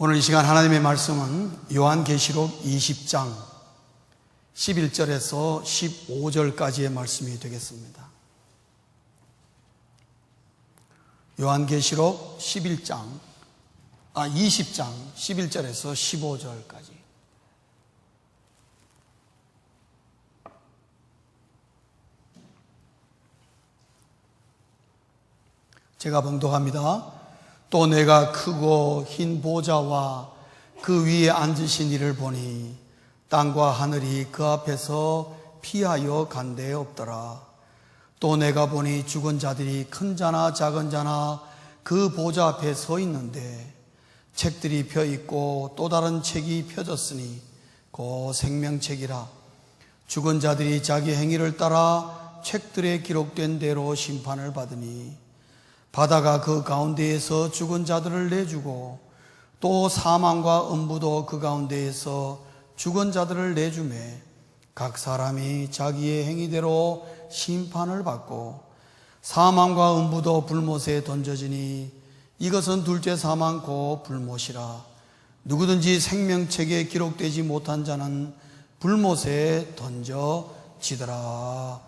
오늘 이 시간 하나님의 말씀은 요한계시록 20장 11절에서 15절까지의 말씀이 되겠습니다. 요한계시록 20장 11절에서 15절까지. 제가 봉독합니다. 또 내가 크고 흰 보좌와 그 위에 앉으신 이를 보니 땅과 하늘이 그 앞에서 피하여 간데 없더라. 또 내가 보니 죽은 자들이 큰 자나 작은 자나 그 보좌 앞에 서 있는데 책들이 펴 있고 또 다른 책이 펴졌으니 그 생명책이라. 죽은 자들이 자기 행위를 따라 책들에 기록된 대로 심판을 받으니 바다가 그 가운데에서 죽은 자들을 내주고 또 사망과 음부도 그 가운데에서 죽은 자들을 내주매 각 사람이 자기의 행위대로 심판을 받고 사망과 음부도 불못에 던져지니 이것은 둘째 사망 곧 불못이라. 누구든지 생명책에 기록되지 못한 자는 불못에 던져지더라.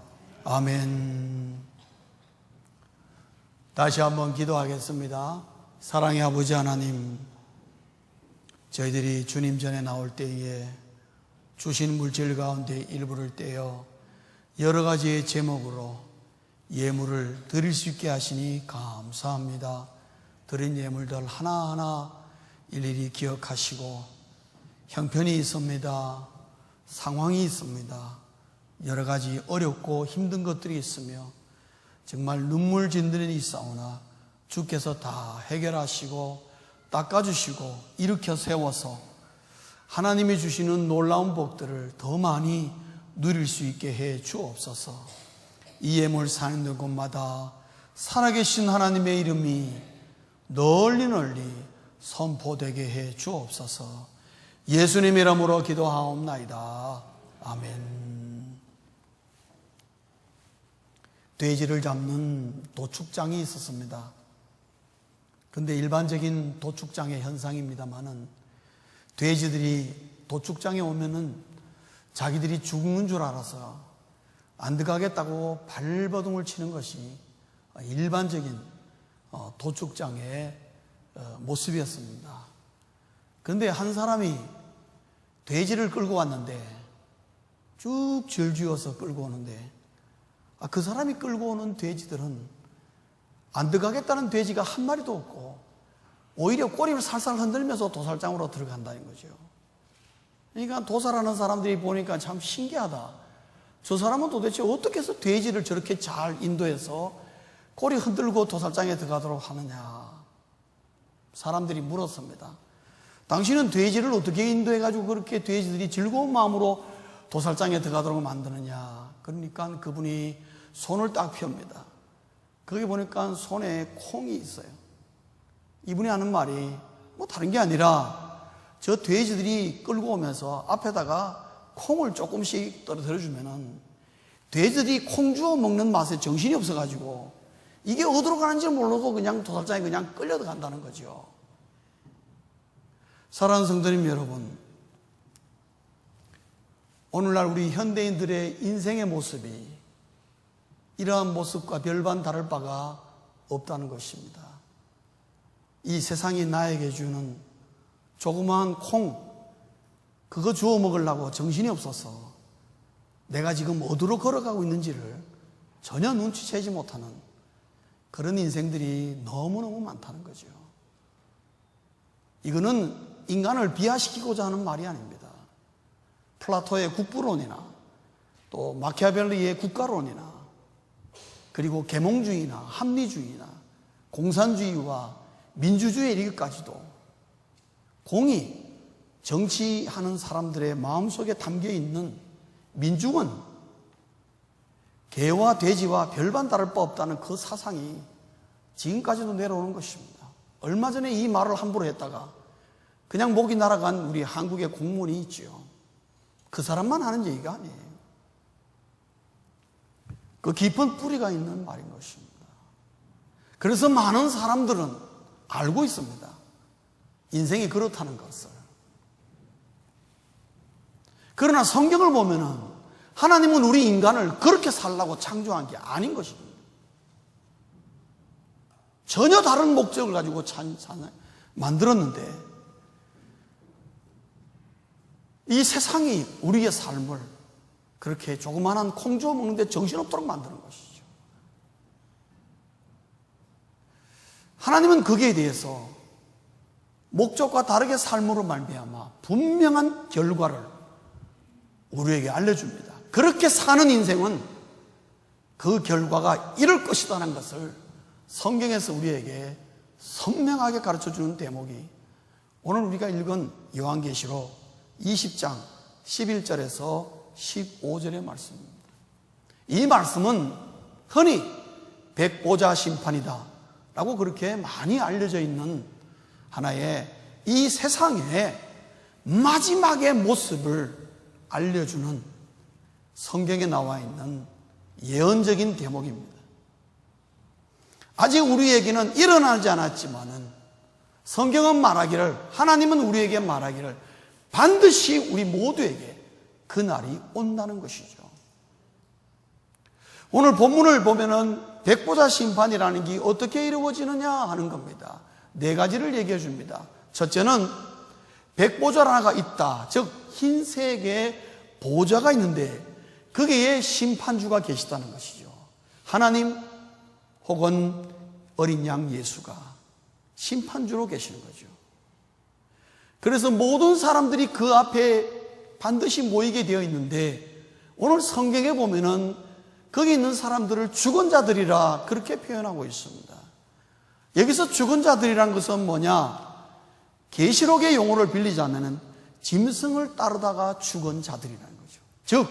아멘. 다시 한번 기도하겠습니다. 사랑의 아버지 하나님, 저희들이 주님 전에 나올 때에 주신 물질 가운데 일부를 떼어 여러 가지의 제목으로 예물을 드릴 수 있게 하시니 감사합니다. 드린 예물들 하나하나 일일이 기억하시고 형편이 있습니다. 상황이 있습니다. 여러 가지 어렵고 힘든 것들이 있으며 정말 눈물 진들이 있사오나 주께서 다 해결하시고 닦아주시고 일으켜 세워서 하나님이 주시는 놀라운 복들을 더 많이 누릴 수 있게 해 주옵소서. 이 예물 사는 곳마다 살아계신 하나님의 이름이 널리 선포되게 해 주옵소서. 예수님의 이름으로 기도하옵나이다. 아멘. 돼지를 잡는 도축장이 있었습니다. 근데 일반적인 도축장의 현상입니다만은 돼지들이 도축장에 오면은 자기들이 죽는 줄 알아서 안 들어가겠다고 발버둥을 치는 것이 일반적인 도축장의 모습이었습니다. 그런데 한 사람이 돼지를 끌고 왔는데 쭉 줄지어서 끌고 오는데 그 사람이 끌고 오는 돼지들은 안 들어가겠다는 돼지가 한 마리도 없고 오히려 꼬리를 살살 흔들면서 도살장으로 들어간다는 거죠. 그러니까 도살하는 사람들이 보니까 참 신기하다. 저 사람은 도대체 어떻게 해서 돼지를 저렇게 잘 인도해서 꼬리 흔들고 도살장에 들어가도록 하느냐. 사람들이 물었습니다. 당신은 돼지를 어떻게 인도해가지고 그렇게 돼지들이 즐거운 마음으로 도살장에 들어가도록 만드느냐. 그러니까 그분이 손을 딱 펴니다. 거기 보니까 손에 콩이 있어요. 이분이 하는 말이 뭐 다른 게 아니라 저 돼지들이 끌고 오면서 앞에다가 콩을 조금씩 떨어뜨려 주면은 돼지들이 콩 주워 먹는 맛에 정신이 없어가지고 이게 어디로 가는지 모르고 그냥 도살장에 그냥 끌려 들어간다는 거죠. 사랑하는 성도님 여러분, 오늘날 우리 현대인들의 인생의 모습이 이러한 모습과 별반 다를 바가 없다는 것입니다. 이 세상이 나에게 주는 조그마한 콩, 그거 주워 먹으려고 정신이 없어서 내가 지금 어디로 걸어가고 있는지를 전혀 눈치채지 못하는 그런 인생들이 너무너무 많다는 거죠. 이거는 인간을 비하시키고자 하는 말이 아닙니다. 플라토의 국부론이나 또 마키아벨리의 국가론이나 그리고 계몽주의나 합리주의나 공산주의와 민주주의에 이르기까지도 공이 정치하는 사람들의 마음속에 담겨있는 민중은 개와 돼지와 별반 다를 바 없다는 그 사상이 지금까지도 내려오는 것입니다. 얼마 전에 이 말을 함부로 했다가 그냥 목이 날아간 우리 한국의 공무원이 있죠. 그 사람만 하는 얘기가 아니에요. 그 깊은 뿌리가 있는 말인 것입니다. 그래서 많은 사람들은 알고 있습니다. 인생이 그렇다는 것을. 그러나 성경을 보면은 하나님은 우리 인간을 그렇게 살라고 창조한 게 아닌 것입니다. 전혀 다른 목적을 가지고 만들었는데 이 세상이 우리의 삶을 그렇게 조그마한 콩 주워 먹는데 정신없도록 만드는 것이죠. 하나님은 거기에 대해서 목적과 다르게 삶으로 말미암아 분명한 결과를 우리에게 알려줍니다. 그렇게 사는 인생은 그 결과가 이럴 것이라는 것을 성경에서 우리에게 선명하게 가르쳐주는 대목이 오늘 우리가 읽은 요한계시록 20장 11절에서 15절의 말씀입니다. 이 말씀은 흔히 백보자 심판이다 라고 그렇게 많이 알려져 있는 하나의 이 세상의 마지막의 모습을 알려주는 성경에 나와 있는 예언적인 대목입니다. 아직 우리에게는 일어나지 않았지만은 성경은 말하기를, 하나님은 우리에게 말하기를 반드시 우리 모두에게 그 날이 온다는 것이죠. 오늘 본문을 보면은 백보자 심판이라는 게 어떻게 이루어지느냐 하는 겁니다. 네 가지를 얘기해 줍니다. 첫째는 백보자가 있다. 즉 흰색의 보좌가 있는데 거기에 심판주가 계시다는 것이죠. 하나님 혹은 어린 양 예수가 심판주로 계시는 거죠. 그래서 모든 사람들이 그 앞에 반드시 모이게 되어 있는데 오늘 성경에 보면은 거기 있는 사람들을 죽은 자들이라 그렇게 표현하고 있습니다. 여기서 죽은 자들이란 것은 뭐냐? 계시록의 용어를 빌리자면은 짐승을 따르다가 죽은 자들이라는 거죠. 즉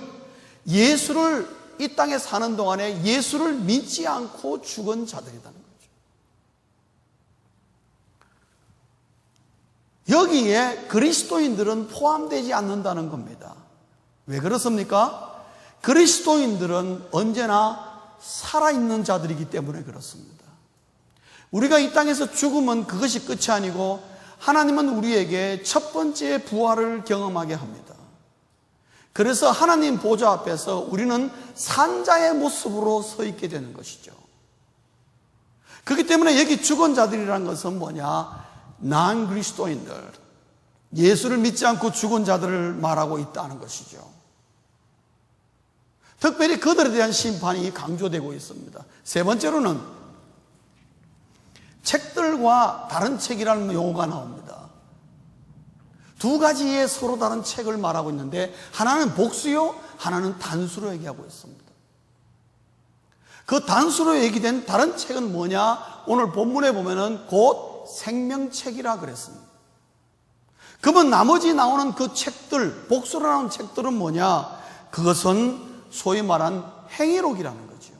예수를 이 땅에 사는 동안에 예수를 믿지 않고 죽은 자들이라는 거죠. 여기에 그리스도인들은 포함되지 않는다는 겁니다. 왜 그렇습니까? 그리스도인들은 언제나 살아있는 자들이기 때문에 그렇습니다. 우리가 이 땅에서 죽으면 그것이 끝이 아니고 하나님은 우리에게 첫 번째 부활을 경험하게 합니다. 그래서 하나님 보좌 앞에서 우리는 산자의 모습으로 서 있게 되는 것이죠. 그렇기 때문에 여기 죽은 자들이라는 것은 뭐냐? 난 그리스도인들, 예수를 믿지 않고 죽은 자들을 말하고 있다는 것이죠. 특별히 그들에 대한 심판이 강조되고 있습니다. 세 번째로는 책들과 다른 책이라는 용어가 나옵니다. 두 가지의 서로 다른 책을 말하고 있는데 하나는 복수요, 하나는 단수로 얘기하고 있습니다. 그 단수로 얘기된 다른 책은 뭐냐? 오늘 본문에 보면은 곧 생명책이라 그랬습니다. 그러면 나머지 나오는 그 책들, 복수로 나오는 책들은 뭐냐? 그것은 소위 말한 행위록이라는 거죠.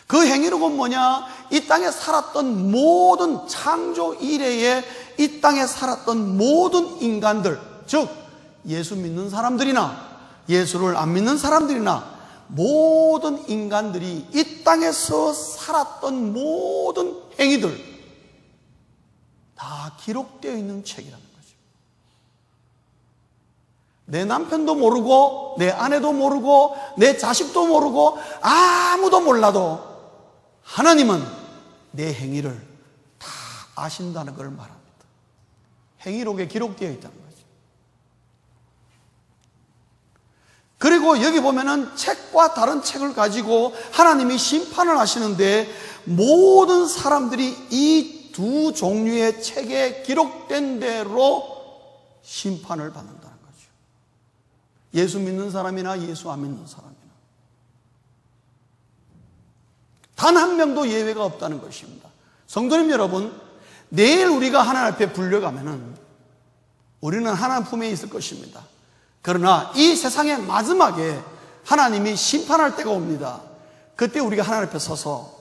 그 행위록은 뭐냐? 이 땅에 살았던 모든 창조 이래에 이 땅에 살았던 모든 인간들, 즉 예수 믿는 사람들이나 예수를 안 믿는 사람들이나 모든 인간들이 이 땅에서 살았던 모든 행위들 다 기록되어 있는 책이라는 거죠. 내 남편도 모르고 내 아내도 모르고 내 자식도 모르고 아무도 몰라도 하나님은 내 행위를 다 아신다는 걸 말합니다. 행위록에 기록되어 있다는 거죠. 그리고 여기 보면은 책과 다른 책을 가지고 하나님이 심판을 하시는데 모든 사람들이 이 두 종류의 책에 기록된 대로 심판을 받는다는 거죠. 예수 믿는 사람이나 예수 안 믿는 사람이나 단 한 명도 예외가 없다는 것입니다. 성도님 여러분, 내일 우리가 하나님 앞에 불려가면은 우리는 하나님 품에 있을 것입니다. 그러나 이 세상의 마지막에 하나님이 심판할 때가 옵니다. 그때 우리가 하나님 앞에 서서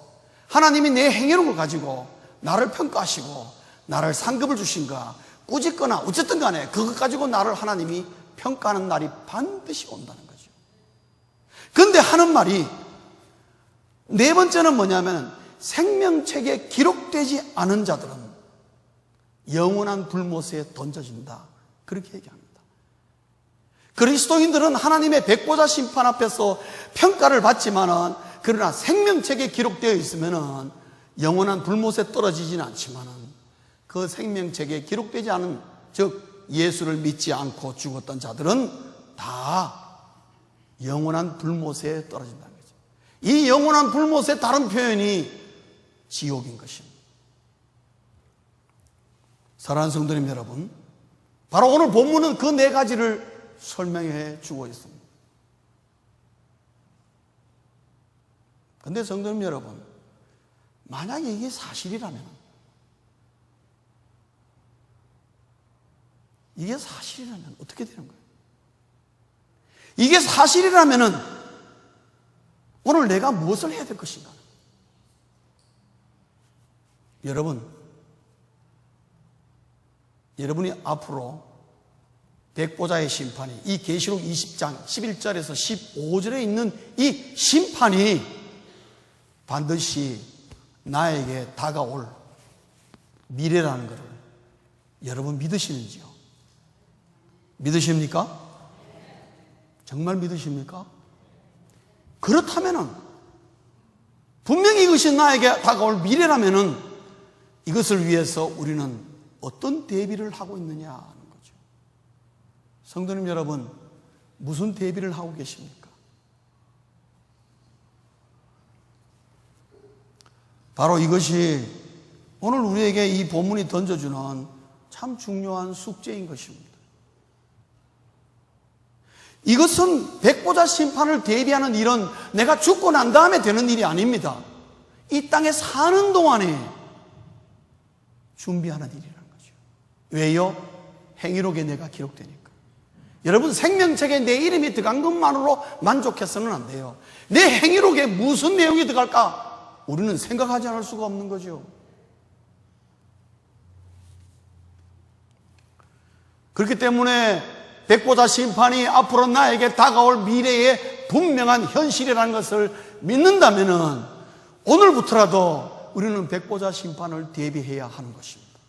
하나님이 내 행위록을 가지고 나를 평가하시고 나를 상급을 주신가 꾸짖거나 어쨌든 간에 그것 가지고 나를 하나님이 평가하는 날이 반드시 온다는 거죠. 그런데 하는 말이 네 번째는 뭐냐면 생명책에 기록되지 않은 자들은 영원한 불못에 던져진다. 그렇게 얘기합니다. 그리스도인들은 하나님의 백보자 심판 앞에서 평가를 받지만은, 그러나 생명책에 기록되어 있으면은 영원한 불못에 떨어지지는 않지만은, 그 생명책에 기록되지 않은, 즉 예수를 믿지 않고 죽었던 자들은 다 영원한 불못에 떨어진다는 거죠. 이 영원한 불못의 다른 표현이 지옥인 것입니다. 사랑하는 성도님 여러분, 바로 오늘 본문은 그 네 가지를 설명해 주고 있습니다. 그런데 성도님 여러분, 만약에 이게 사실이라면, 어떻게 되는 거예요? 이게 사실이라면 오늘 내가 무엇을 해야 될 것인가? 여러분이 앞으로 백보자의 심판이, 이 계시록 20장 11절에서 15절에 있는 이 심판이 반드시 나에게 다가올 미래라는 것을 여러분 믿으시는지요? 믿으십니까? 정말 믿으십니까? 그렇다면은, 분명히 이것이 나에게 다가올 미래라면은 이것을 위해서 우리는 어떤 대비를 하고 있느냐 하는 거죠. 성도님 여러분, 무슨 대비를 하고 계십니까? 바로 이것이 오늘 우리에게 이 본문이 던져주는 참 중요한 숙제인 것입니다. 이것은 백보자 심판을 대비하는 일은 내가 죽고 난 다음에 되는 일이 아닙니다. 이 땅에 사는 동안에 준비하는 일이라는 거죠. 왜요? 행위록에 내가 기록되니까. 여러분, 생명책에 내 이름이 들어간 것만으로 만족해서는 안 돼요. 내 행위록에 무슨 내용이 들어갈까? 우리는 생각하지 않을 수가 없는 거죠. 그렇기 때문에 백보자 심판이 앞으로 나에게 다가올 미래의 분명한 현실이라는 것을 믿는다면은 오늘부터라도 우리는 백보자 심판을 대비해야 하는 것입니다.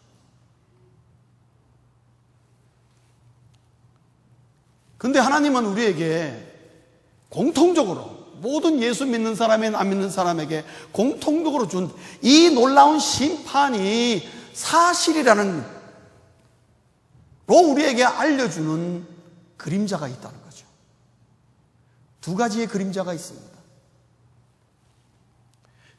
그런데 하나님은 우리에게 공통적으로, 모든 예수 믿는 사람이나 안 믿는 사람에게 공통적으로 준 이 놀라운 심판이 사실이라는 로 우리에게 알려주는 그림자가 있다는 거죠. 두 가지의 그림자가 있습니다.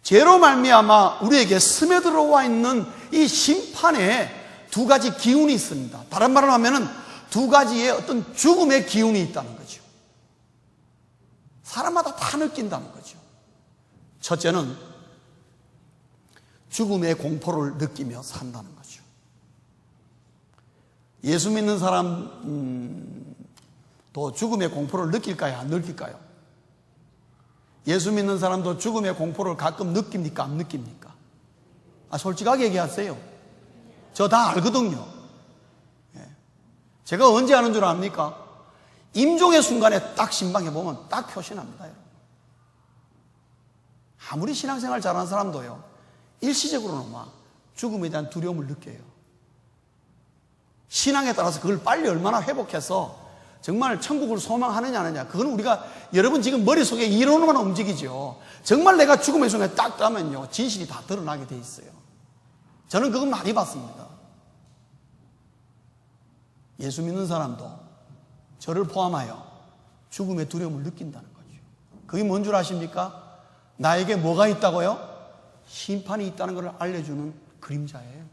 죄로 말미암아 우리에게 스며들어와 있는 이 심판에 두 가지 기운이 있습니다. 다른 말로 하면은 두 가지의 어떤 죽음의 기운이 있다는 거죠. 사람마다 다 느낀다는 거죠. 첫째는 죽음의 공포를 느끼며 산다는 거죠. 예수 믿는 사람도 죽음의 공포를 느낄까요? 안 느낄까요? 예수 믿는 사람도 죽음의 공포를 가끔 느낍니까? 안 느낍니까? 솔직하게 얘기하세요. 저 다 알거든요. 제가 언제 아는 줄 압니까? 임종의 순간에 딱 신방해 보면 딱 표시납니다. 여러분. 아무리 신앙생활 잘하는 사람도요, 일시적으로는 막 죽음에 대한 두려움을 느껴요. 신앙에 따라서 그걸 빨리 얼마나 회복해서 정말 천국을 소망하느냐 안 하느냐, 그건 우리가, 여러분 지금 머릿속에 이론으로만 움직이죠. 정말 내가 죽음의 순간에 딱 가면요, 진실이 다 드러나게 돼 있어요. 저는 그건 많이 봤습니다. 예수 믿는 사람도 저를 포함하여 죽음의 두려움을 느낀다는 거죠. 그게 뭔 줄 아십니까? 나에게 뭐가 있다고요? 심판이 있다는 것을 알려주는 그림자예요.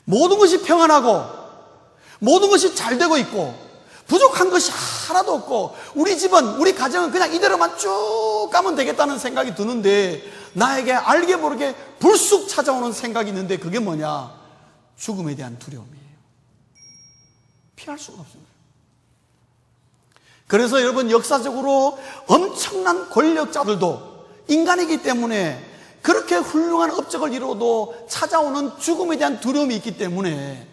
모든 것이 평안하고 모든 것이 잘 되고 있고 부족한 것이 하나도 없고 우리 집은, 우리 가정은 그냥 이대로만 쭉 가면 되겠다는 생각이 드는데, 나에게 알게 모르게 불쑥 찾아오는 생각이 있는데, 그게 뭐냐? 죽음에 대한 두려움이에요. 피할 수가 없습니다. 그래서 여러분, 역사적으로 엄청난 권력자들도 인간이기 때문에 그렇게 훌륭한 업적을 이루어도 찾아오는 죽음에 대한 두려움이 있기 때문에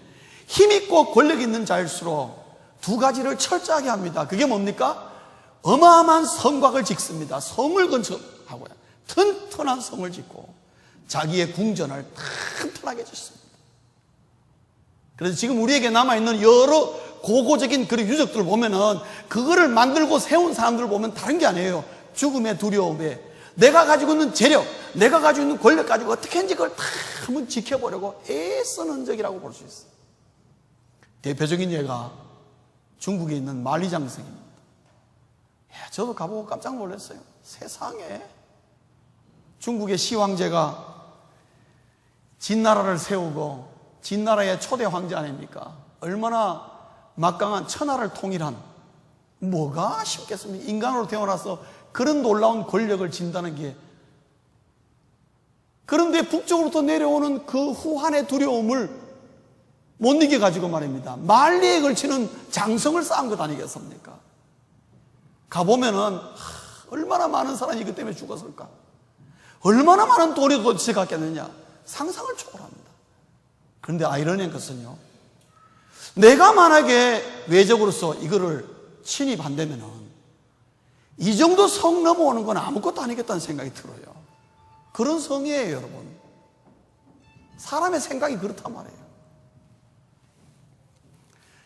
힘있고 권력 있는 자일수록 두 가지를 철저하게 합니다. 그게 뭡니까? 어마어마한 성곽을 짓습니다. 성을 건축하고요, 튼튼한 성을 짓고 자기의 궁전을 튼튼하게 짓습니다. 그래서 지금 우리에게 남아있는 여러 고고적인 그런 유적들을 보면은 그거를 만들고 세운 사람들을 보면 다른 게 아니에요. 죽음의 두려움에 내가 가지고 있는 재력, 내가 가지고 있는 권력 가지고 어떻게 했는지 그걸 다 한번 지켜보려고 애쓰는 흔적이라고 볼 수 있어요. 대표적인 예가 중국에 있는 만리장성입니다. 저도 가보고 깜짝 놀랐어요. 세상에 중국의 시황제가 진나라를 세우고 진나라의 초대 황제 아닙니까? 얼마나 막강한 천하를 통일한, 뭐가 쉽겠습니까? 인간으로 태어나서 그런 놀라운 권력을 진다는 게. 그런데 북쪽으로부터 내려오는 그 후한의 두려움을 못 이겨가지고 말입니다, 만리에 걸치는 장성을 쌓은 것 아니겠습니까? 가보면은 얼마나 많은 사람이 그 때문에 죽었을까? 얼마나 많은 돈이 도대체 갔겠느냐? 상상을 초월합니다. 그런데 아이러니한 것은요, 내가 만약에 외적으로서 이거를 침입한다면은 이 정도 성 넘어오는 건 아무것도 아니겠다는 생각이 들어요. 그런 성이에요, 여러분. 사람의 생각이 그렇단 말이에요.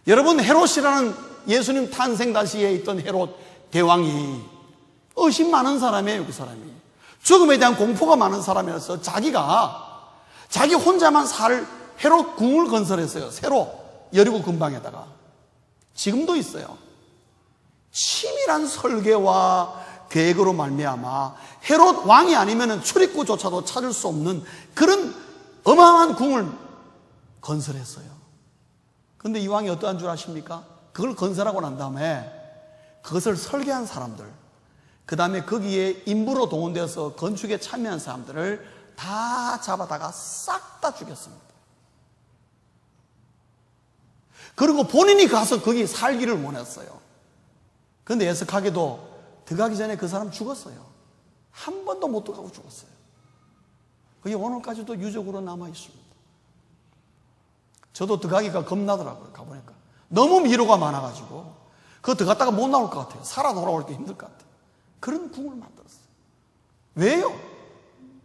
여러분, 헤롯이라는 예수님 탄생 당시에 있던 헤롯 대왕이 의심 많은 사람이에요. 그 사람이 죽음에 대한 공포가 많은 사람이라서 자기 혼자만 살 헤롯 궁을 건설했어요. 새로 여리고 근방에다가. 지금도 있어요. 치밀한 설계와 계획으로 말미암아 헤롯 왕이 아니면 출입구조차도 찾을 수 없는 그런 어마어마한 궁을 건설했어요. 그런데 이 왕이 어떠한 줄 아십니까? 그걸 건설하고 난 다음에 그것을 설계한 사람들, 그 다음에 거기에 인부로 동원되어서 건축에 참여한 사람들을 다 잡아다가 싹 다 죽였습니다. 그리고 본인이 가서 거기 살기를 원했어요. 그런데 애석하게도 들어가기 전에 그 사람 죽었어요. 한 번도 못 들어가고 죽었어요. 그게 오늘까지도 유적으로 남아 있습니다. 저도 들어가기가 겁나더라고요. 가보니까 너무 미로가 많아가지고 그거 들어갔다가 못 나올 것 같아요. 살아 돌아올 게 힘들 것 같아요. 그런 궁을 만들었어요. 왜요?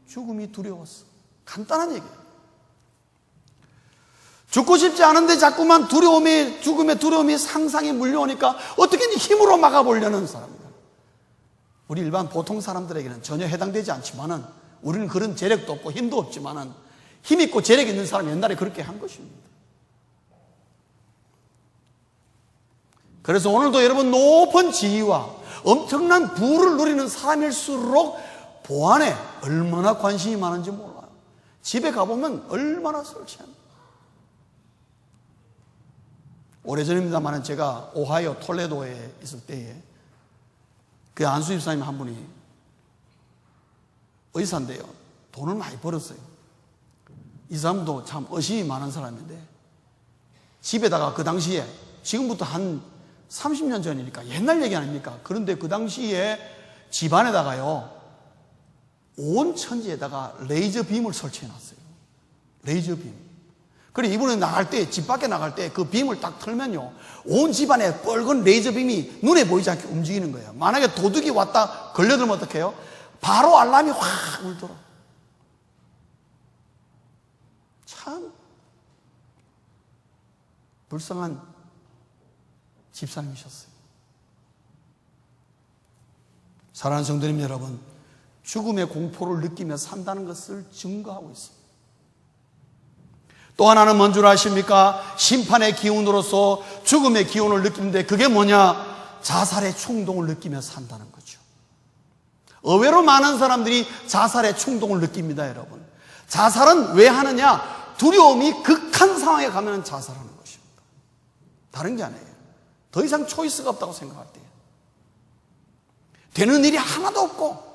죽음이 두려웠어. 간단한 얘기예요. 죽고 싶지 않은데 자꾸만 죽음의 두려움이 상상이 물려오니까 어떻게든 힘으로 막아보려는 사람입니다. 우리 일반 보통 사람들에게는 전혀 해당되지 않지만은, 우리는 그런 재력도 없고 힘도 없지만은 힘 있고 재력 있는 사람이 옛날에 그렇게 한 것입니다. 그래서 오늘도 여러분, 높은 지위와 엄청난 부를 누리는 사람일수록 보안에 얼마나 관심이 많은지 몰라요. 집에 가보면 얼마나 설치합니다. 오래전입니다만 제가 오하이오 톨레도에 있을 때에 그 안수 집사님 한 분이 의사인데요, 돈을 많이 벌었어요. 이 사람도 참 의심이 많은 사람인데 집에다가 그 당시에, 지금부터 한 30년 전이니까 옛날 얘기 아닙니까? 그런데 그 당시에 집안에다가요, 온 천지에다가 레이저 빔을 설치해 놨어요. 레이저 빔. 그래, 이분은 나갈 때, 집 밖에 나갈 때 그 빔을 딱 틀면요, 온 집안에 빨간 레이저 빔이 눈에 보이지 않게 움직이는 거예요. 만약에 도둑이 왔다 걸려들면 어떡해요? 바로 알람이 확 울더라. 참 불쌍한 집사님이셨어요. 사랑하는 성도님 여러분, 죽음의 공포를 느끼며 산다는 것을 증거하고 있습니다. 또 하나는 뭔 줄 아십니까? 심판의 기운으로서 죽음의 기운을 느끼는데, 그게 뭐냐? 자살의 충동을 느끼며 산다는 거죠. 의외로 많은 사람들이 자살의 충동을 느낍니다, 여러분. 자살은 왜 하느냐? 두려움이 극한 상황에 가면 자살하는 것입니다. 다른 게 아니에요. 더 이상 초이스가 없다고 생각할 때, 되는 일이 하나도 없고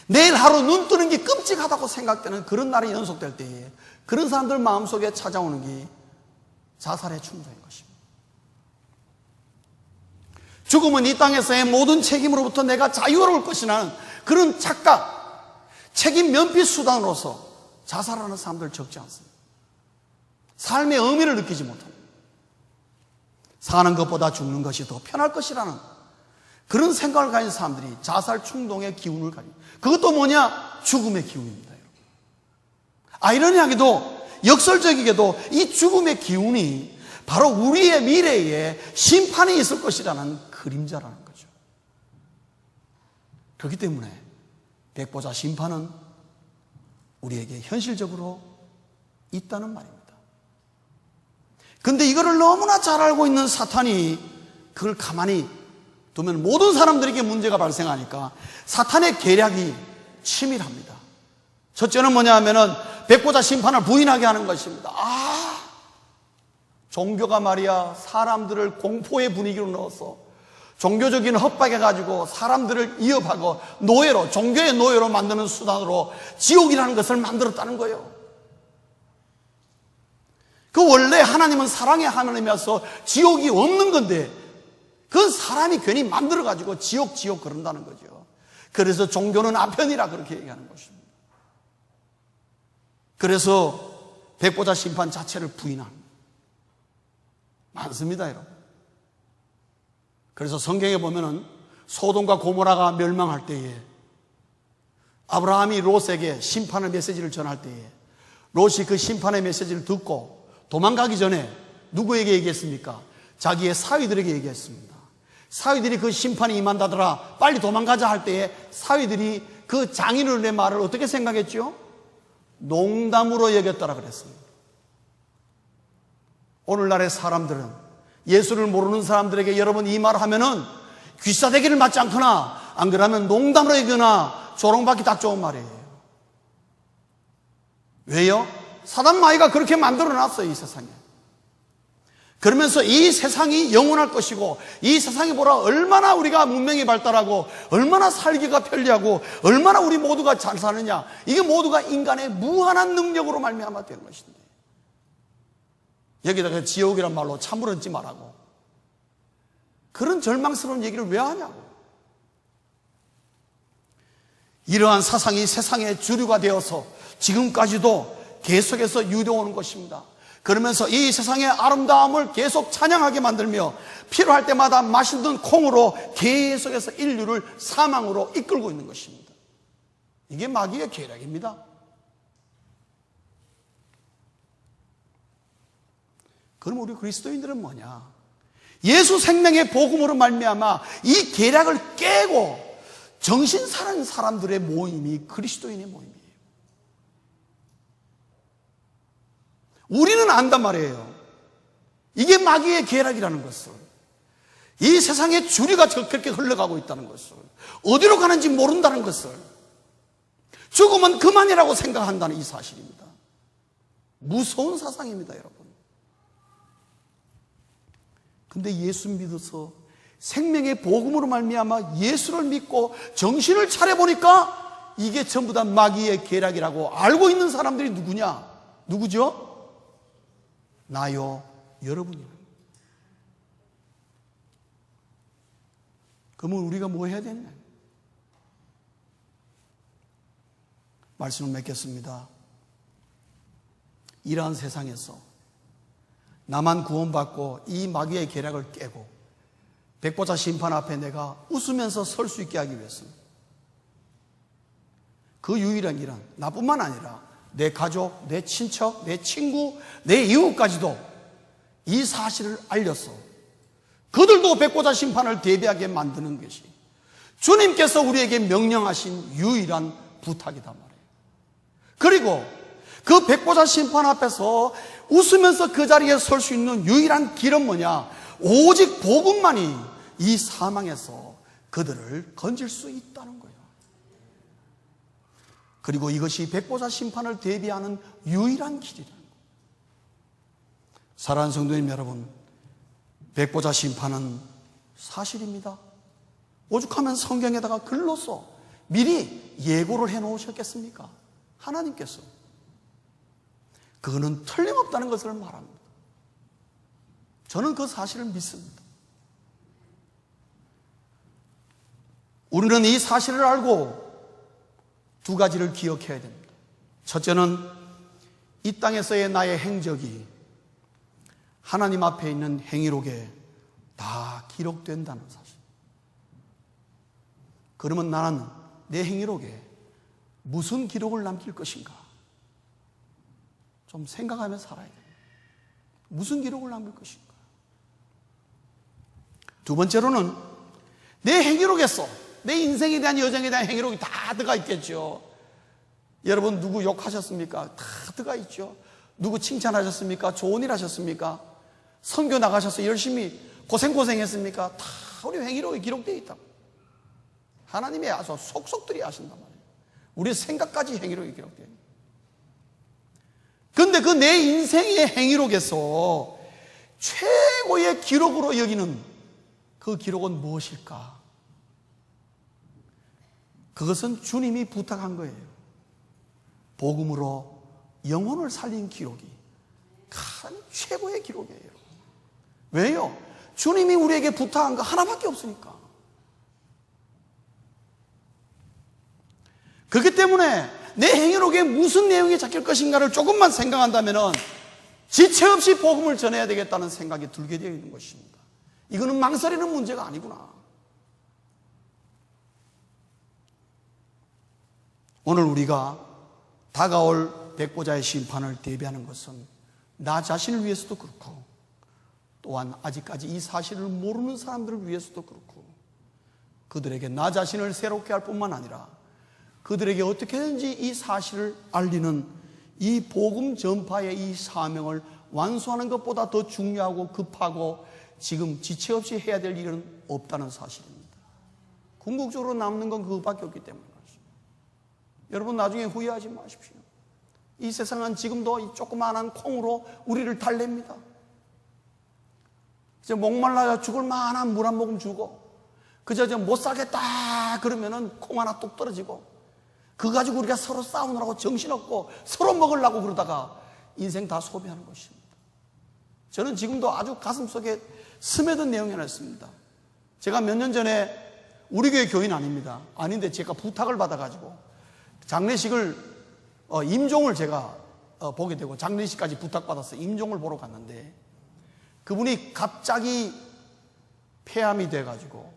내일 하루 눈 뜨는 게 끔찍하다고 생각되는 그런 날이 연속될 때에, 그런 사람들 마음속에 찾아오는 게 자살의 충동인 것입니다. 죽음은 이 땅에서의 모든 책임으로부터 내가 자유로울 것이라는 그런 착각, 책임 면피 수단으로서 자살하는 사람들 적지 않습니다. 삶의 의미를 느끼지 못합니다. 사는 것보다 죽는 것이 더 편할 것이라는 그런 생각을 가진 사람들이 자살 충동의 기운을 가지고, 그것도 뭐냐? 죽음의 기운입니다. 아이러니하게도 역설적이게도 이 죽음의 기운이 바로 우리의 미래에 심판이 있을 것이라는 그림자라는 거죠. 그렇기 때문에 백보자 심판은 우리에게 현실적으로 있다는 말입니다. 그런데 이거를 너무나 잘 알고 있는 사탄이 그걸 가만히 두면 모든 사람들에게 문제가 발생하니까 사탄의 계략이 치밀합니다. 첫째는 뭐냐 하면은 백보자 심판을 부인하게 하는 것입니다. 종교가 말이야 사람들을 공포의 분위기로 넣어서 종교적인 협박해 가지고 사람들을 위협하고 노예로, 종교의 노예로 만드는 수단으로 지옥이라는 것을 만들었다는 거예요. 그 원래 하나님은 사랑의 하나님이어서 지옥이 없는 건데 그 사람이 괜히 만들어 가지고 지옥 그런다는 거죠. 그래서 종교는 아편이라 그렇게 얘기하는 것입니다. 그래서 백보자 심판 자체를 부인합니다. 많습니다, 여러분. 그래서 성경에 보면은 소돔과 고모라가 멸망할 때에 아브라함이 롯에게 심판의 메시지를 전할 때에 롯이 그 심판의 메시지를 듣고 도망가기 전에 누구에게 얘기했습니까? 자기의 사위들에게 얘기했습니다. 사위들이 그 심판이 임한다더라 빨리 도망가자 할 때에 사위들이 그 장인어른의 말을 어떻게 생각했죠? 농담으로 여겼더라 그랬습니다. 오늘날의 사람들은 예수를 모르는 사람들에게 여러분 이 말을 하면은 귀싸대기를 맞지 않거나 안 그러면 농담으로 여기거나 조롱받기 딱 좋은 말이에요. 왜요? 사단 마귀가 그렇게 만들어놨어요, 이 세상에. 그러면서 이 세상이 영원할 것이고 이 세상이 보라 얼마나 우리가 문명이 발달하고 얼마나 살기가 편리하고 얼마나 우리 모두가 잘 사느냐, 이게 모두가 인간의 무한한 능력으로 말미암아 되는 것인데 여기다가 지옥이란 말로 참으로 얹지 말라고 그런 절망스러운 얘기를 왜 하냐고. 이러한 사상이 세상의 주류가 되어서 지금까지도 계속해서 유려오는 것입니다. 그러면서 이 세상의 아름다움을 계속 찬양하게 만들며 필요할 때마다 맛있는 콩으로 계속해서 인류를 사망으로 이끌고 있는 것입니다. 이게 마귀의 계략입니다. 그럼 우리 그리스도인들은 뭐냐? 예수 생명의 복음으로 말미암아 이 계략을 깨고 정신 사는 사람들의 모임이 그리스도인의 모임이에요. 우리는 안단 말이에요. 이게 마귀의 계략이라는 것을, 이 세상의 주류가 그렇게 흘러가고 있다는 것을, 어디로 가는지 모른다는 것을, 죽으면 그만이라고 생각한다는 이 사실입니다. 무서운 사상입니다, 여러분. 근데 예수 믿어서 생명의 복음으로 말미암아 예수를 믿고 정신을 차려보니까 이게 전부 다 마귀의 계략이라고 알고 있는 사람들이 누구냐? 누구죠? 나요, 여러분이요. 그러면 우리가 뭐 해야 되냐? 말씀을 맺겠습니다. 이러한 세상에서 나만 구원받고 이 마귀의 계략을 깨고 백보자 심판 앞에 내가 웃으면서 설 수 있게 하기 위해서는 그 유일한 길은 나뿐만 아니라 내 가족, 내 친척, 내 친구, 내 이웃까지도 이 사실을 알려서 그들도 백보자 심판을 대비하게 만드는 것이 주님께서 우리에게 명령하신 유일한 부탁이단 말이에요. 그리고 그 백보자 심판 앞에서 웃으면서 그 자리에 설 수 있는 유일한 길은 뭐냐? 오직 복음만이 이 사망에서 그들을 건질 수 있다는 거예요. 그리고 이것이 백보자 심판을 대비하는 유일한 길이라는 거예요. 사랑하는 성도님 여러분, 백보자 심판은 사실입니다. 오죽하면 성경에다가 글로써 미리 예고를 해놓으셨겠습니까? 하나님께서. 그거는 틀림없다는 것을 말합니다. 저는 그 사실을 믿습니다. 우리는 이 사실을 알고 두 가지를 기억해야 됩니다. 첫째는 이 땅에서의 나의 행적이 하나님 앞에 있는 행위록에 다 기록된다는 사실. 그러면 나는 내 행위록에 무슨 기록을 남길 것인가? 좀 생각하며 살아야 돼요. 무슨 기록을 남길 것인가? 두 번째로는 내 행위록에서 내 인생에 대한 여정에 대한 행위록이 다 들어가 있겠죠. 여러분 누구 욕하셨습니까? 다 들어가 있죠. 누구 칭찬하셨습니까? 좋은 일 하셨습니까? 선교 나가셔서 열심히 고생했습니까? 다 우리 행위록에 기록되어 있다고. 하나님이 아주 속속들이 하신단 말이에요. 우리 생각까지 행위록에 기록되어 있는. 그런데 그 내 인생의 행위록에서 최고의 기록으로 여기는 그 기록은 무엇일까? 그것은 주님이 부탁한 거예요. 복음으로 영혼을 살린 기록이 가장 최고의 기록이에요. 왜요? 주님이 우리에게 부탁한 거 하나밖에 없으니까. 그렇기 때문에 내 행위록에 무슨 내용이 적힐 것인가를 조금만 생각한다면 지체 없이 복음을 전해야 되겠다는 생각이 들게 되어 있는 것입니다. 이거는 망설이는 문제가 아니구나. 오늘 우리가 다가올 백보자의 심판을 대비하는 것은 나 자신을 위해서도 그렇고 또한 아직까지 이 사실을 모르는 사람들을 위해서도 그렇고 그들에게 나 자신을 새롭게 할 뿐만 아니라 그들에게 어떻게든지 이 사실을 알리는 이 복음 전파의 이 사명을 완수하는 것보다 더 중요하고 급하고 지금 지체 없이 해야 될 일은 없다는 사실입니다. 궁극적으로 남는 건 그것밖에 없기 때문에 그렇습니다. 여러분 나중에 후회하지 마십시오. 이 세상은 지금도 이 조그마한 콩으로 우리를 달랩니다. 이제 목말라 죽을 만한 물 한 모금 주고 그저 못 살겠다 그러면은 콩 하나 뚝 떨어지고 그거 가지고 우리가 서로 싸우느라고 정신없고 서로 먹으려고 그러다가 인생 다 소비하는 것입니다. 저는 지금도 아주 가슴속에 스며든 내용이 하나 있습니다. 제가 몇 년 전에 우리 교회 교인 아닙니다. 아닌데 제가 부탁을 받아가지고 장례식을 임종을 제가 보게 되고 장례식까지 부탁받아서 임종을 보러 갔는데 그분이 갑자기 폐암이 돼가지고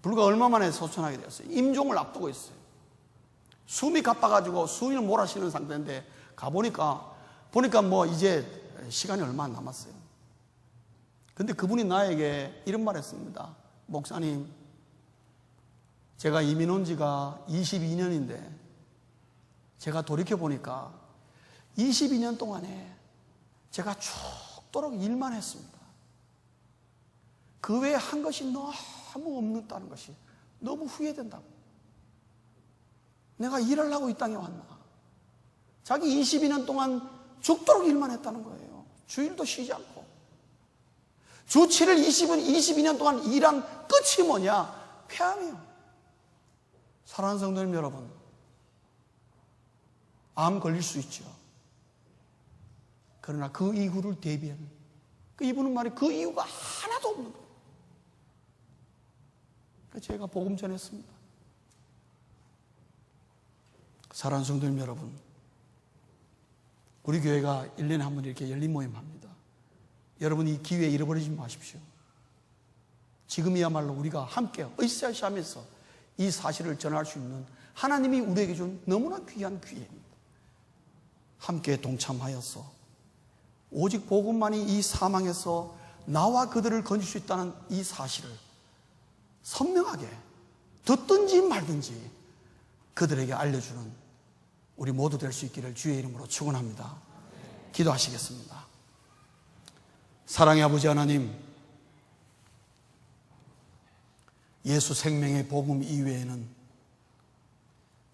불과 얼마 만에 소천하게 되었어요. 임종을 앞두고 있어요. 숨이 가빠가지고 숨을 몰아쉬는 상태인데 가보니까 뭐 이제 시간이 얼마 안 남았어요. 근데 그분이 나에게 이런 말 했습니다. 목사님, 제가 이민 온 지가 22년인데 제가 돌이켜보니까 22년 동안에 제가 죽도록 일만 했습니다. 그 외에 한 것이 너무 없는다는 것이 너무 후회된다고. 내가 일하려고 이 땅에 왔나. 자기 22년 동안 죽도록 일만 했다는 거예요. 주일도 쉬지 않고. 주 7일 22년 동안 일한 끝이 뭐냐? 폐암이에요. 사랑하는 성도님 여러분, 암 걸릴 수 있죠. 그러나 그 이후를 대비하는 이분은 말이 그 이유가 하나도 없는 거예요. 제가 복음 전했습니다. 사랑하는 성도님 여러분, 우리 교회가 1년에 한 번 이렇게 열린 모임 합니다. 여러분 이 기회 잃어버리지 마십시오. 지금이야말로 우리가 함께 으쌰으쌰 하면서 이 사실을 전할 수 있는 하나님이 우리에게 준 너무나 귀한 기회입니다. 함께 동참하여서 오직 복음만이 이 사망에서 나와 그들을 건질 수 있다는 이 사실을 선명하게 듣든지 말든지 그들에게 알려주는 우리 모두 될 수 있기를 주의 이름으로 축원합니다. 기도하시겠습니다. 사랑의 아버지 하나님, 예수 생명의 복음 이외에는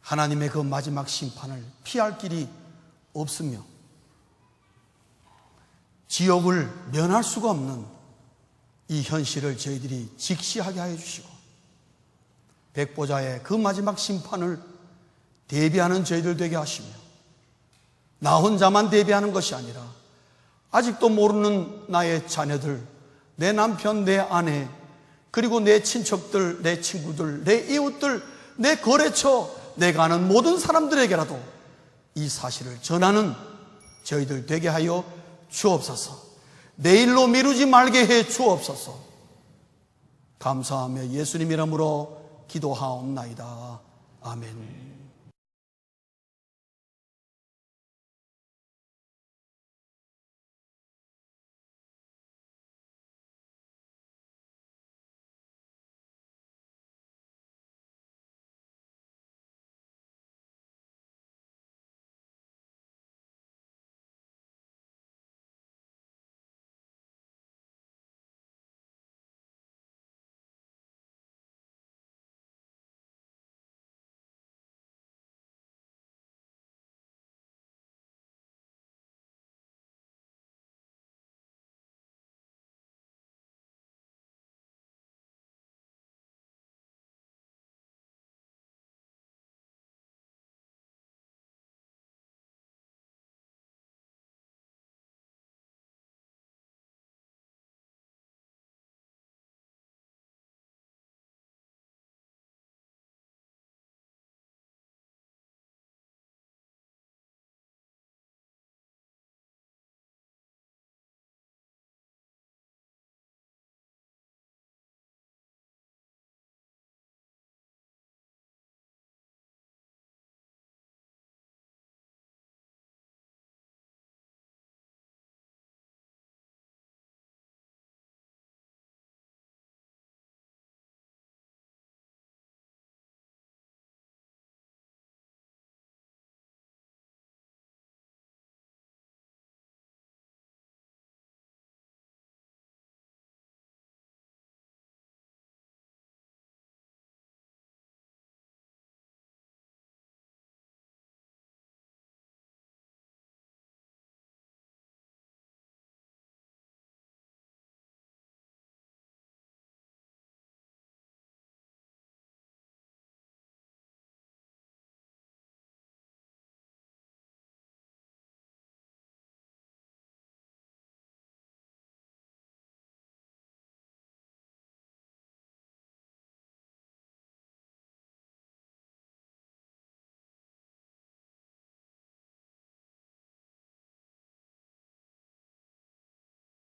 하나님의 그 마지막 심판을 피할 길이 없으며 지옥을 면할 수가 없는 이 현실을 저희들이 직시하게 하여 주시고 백보자의 그 마지막 심판을 대비하는 저희들 되게 하시며 나 혼자만 대비하는 것이 아니라 아직도 모르는 나의 자녀들, 내 남편, 내 아내, 그리고 내 친척들, 내 친구들, 내 이웃들, 내 거래처, 내가 아는 모든 사람들에게라도 이 사실을 전하는 저희들 되게 하여 주옵소서. 내일로 미루지 말게 해 주옵소서. 감사하며 예수님 이름으로 기도하옵나이다. 아멘.